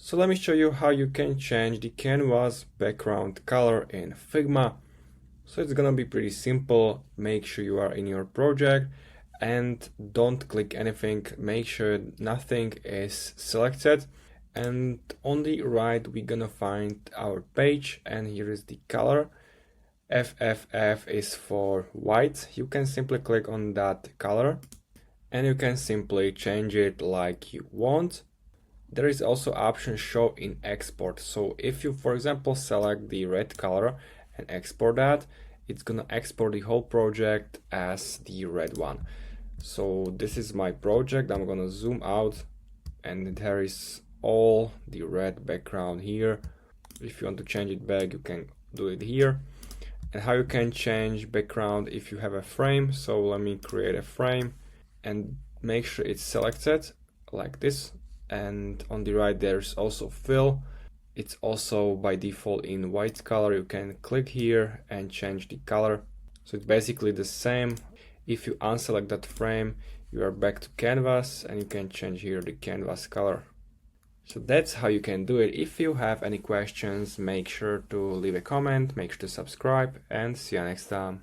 So let me show you how you can change the canvas background color in Figma. So it's gonna be pretty simple. Make sure you are in your project and don't click anything. Make sure nothing is selected. And on the right, we're gonna find our page, and here is the color. FFF is for white. You can simply click on that color and you can simply change it like you want. There is also option show in export. So if you, for example, select the red color and export that, it's gonna export the whole project as the red one. So this is my project. I'm gonna zoom out and there is all the red background here. If you want to change it back, you can do it here. And how you can change background if you have a frame. So let me create a frame and make sure it's selected like this. And on the right there's also fill. It's also by default in white color. You can click here and change the color. So it's basically the same. If you unselect that frame, you are back to canvas and you can change here the canvas color. So that's how you can do it. If you have any questions, make sure to leave a comment, make sure to subscribe, and see you next time.